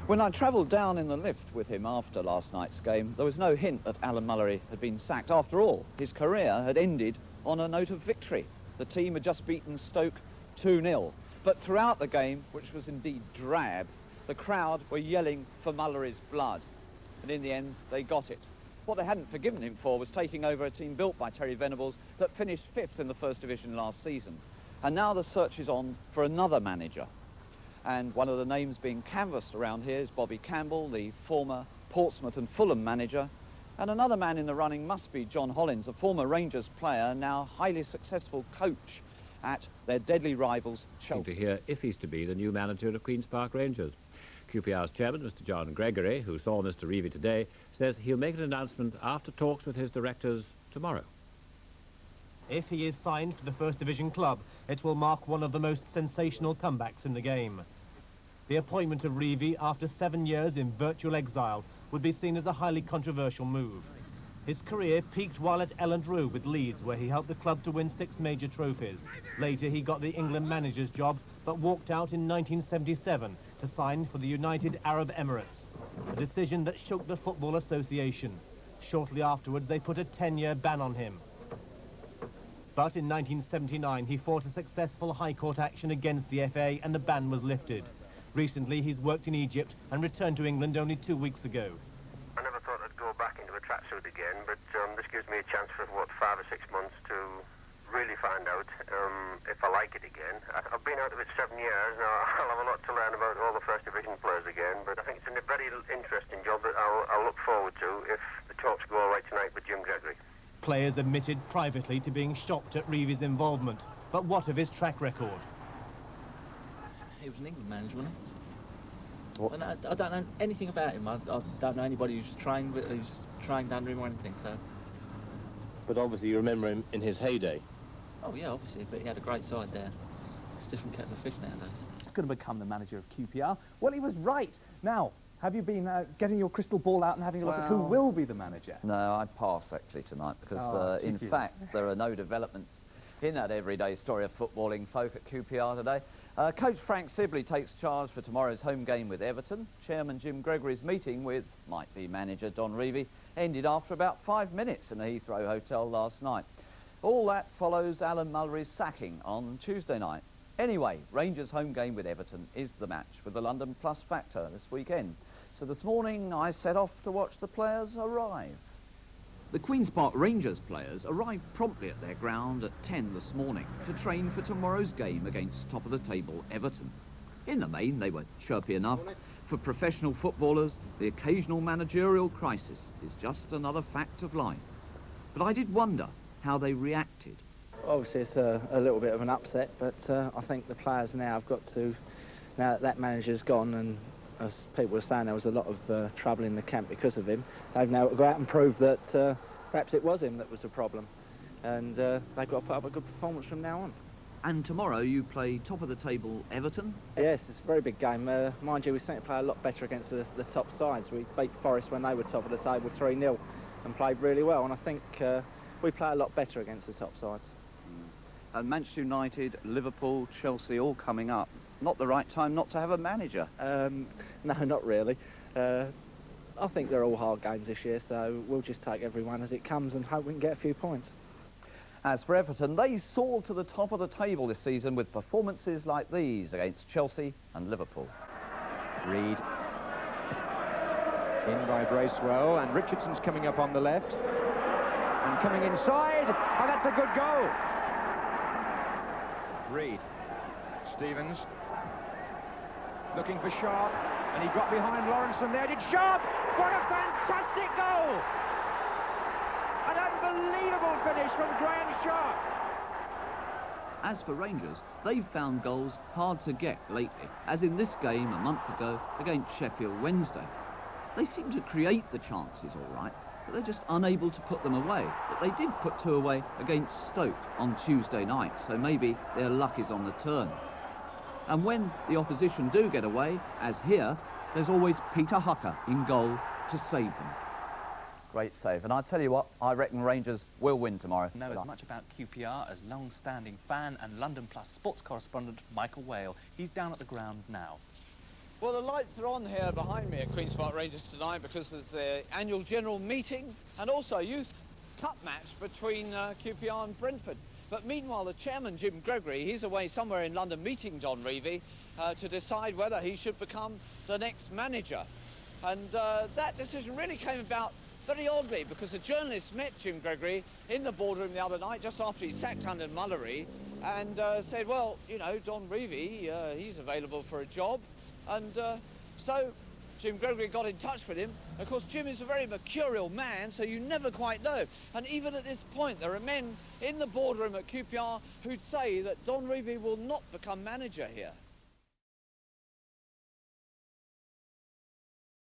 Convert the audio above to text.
When I travelled down in the lift with him after last night's game, there was no hint that Alan Mullery had been sacked. After all, his career had ended on a note of victory. The team had just beaten Stoke 2-0. But throughout the game, which was indeed drab, the crowd were yelling for Mullery's blood. And in the end, they got it. What they hadn't forgiven him for was taking over a team built by Terry Venables that finished 5th in the First Division last season. And now the search is on for another manager. And one of the names being canvassed around here is Bobby Campbell, the former Portsmouth and Fulham manager. And another man in the running must be John Hollins, a former Rangers player, now highly successful coach at their deadly rivals, Chelsea. To hear if he's to be the new manager of Queen's Park Rangers. Q.P.R's chairman, Mr. John Gregory, who saw Mr. Revie today, says he'll make an announcement after talks with his directors tomorrow. If he is signed for the First Division club, it will mark one of the most sensational comebacks in the game. The appointment of Revie after 7 years in virtual exile would be seen as a highly controversial move. His career peaked while at Elland with Leeds, where he helped the club to win 6 major trophies. Later, he got the England manager's job, but walked out in 1977 to sign for the United Arab Emirates, a decision that shook the Football Association. Shortly afterwards, they put a 10-year ban on him. But in 1979, he fought a successful High Court action against the FA and the ban was lifted. Recently, he's worked in Egypt and returned to England only 2 weeks ago. I never thought I'd go back into a tracksuit again, but this gives me a chance for, what, 5 or 6 months to really find out if I like it again. I've been out of it 7 years, now I'll have a lot to learn about all the First Division players again, but I think it's a very interesting job that I'll look forward to if the talks go all right tonight with Jim Gregory. Players admitted privately to being shocked at Revie's involvement, but what of his track record? He was an England manager, wasn't he? I don't know anything about him. I don't know anybody who's trained under him or anything, so... But obviously you remember him in his heyday. Oh yeah, obviously, but he had a great side there. It's a different kettle of fish nowadays. He's going to become the manager of Q.P.R. Well, he was right. Now, have you been getting your crystal ball out and having a look at who will be the manager? No, I passed actually tonight because, in fact, there are no developments in that everyday story of footballing folk at Q.P.R. today. Coach Frank Sibley takes charge for tomorrow's home game with Everton. Chairman Jim Gregory's meeting with might-be manager Don Revie ended after about 5 minutes in the Heathrow Hotel last night. All that follows Alan Mullery's sacking on Tuesday night. Anyway, Rangers' home game with Everton is the match with the London Plus factor this weekend. So this morning I set off to watch the players arrive. The Queen's Park Rangers players arrived promptly at their ground at 10 this morning to train for tomorrow's game against top-of-the-table Everton. In the main, they were chirpy enough. For professional footballers, the occasional managerial crisis is just another fact of life. But I did wonder how they reacted. Obviously, it's a little bit of an upset, but I think the players now have got to, now that that manager's gone, and as people were saying, there was a lot of trouble in the camp because of him, they've now got to go out and prove that perhaps it was him that was the problem. And they've got to put up a good performance from now on. And tomorrow you play top-of-the-table Everton? Yes, it's a very big game. Mind you, we seem to play a lot better against the top sides. We beat Forest when they were top of the table 3-0 and played really well, and I think we play a lot better against the top sides. And Manchester United, Liverpool, Chelsea all coming up. Not the right time not to have a manager. No, not really. I think they're all hard games this year, so we'll just take everyone as it comes and hope we can get a few points. As for Everton, they soared to the top of the table this season with performances like these against Chelsea and Liverpool. Reed in by Bracewell, and Richardson's coming up on the left and coming inside, and that's a good goal. Reed, Stevens looking for Sharp, and he got behind Lawrence, and there did Sharp. What a fantastic goal! An unbelievable finish from Graham Sharp. As for Rangers, they've found goals hard to get lately, as in this game a month ago against Sheffield Wednesday. They seem to create the chances all right, but they're just unable to put them away. But they did put 2 away against Stoke on Tuesday night, so maybe their luck is on the turn. And when the opposition do get away, as here, there's always Peter Hucker in goal to save them. Great save, and I tell you what, I reckon Rangers will win tomorrow. Know as much about Q.P.R. as long-standing fan and London Plus sports correspondent Michael Wale. He's down at the ground now. Well, the lights are on here behind me at Queen's Park Rangers tonight because there's the annual general meeting and also a youth cup match between Q.P.R and Brentford. But meanwhile, the chairman, Jim Gregory, he's away somewhere in London meeting Don Revie to decide whether he should become the next manager. And that decision really came about very oddly because a journalist met Jim Gregory in the boardroom the other night just after he sacked under Mullery and said, well, you know, Don Revie, he's available for a job. And so Jim Gregory got in touch with him. Of course, Jim is a very mercurial man, so you never quite know. And even at this point, there are men in the boardroom at Q.P.R who'd say that Don Revie will not become manager here.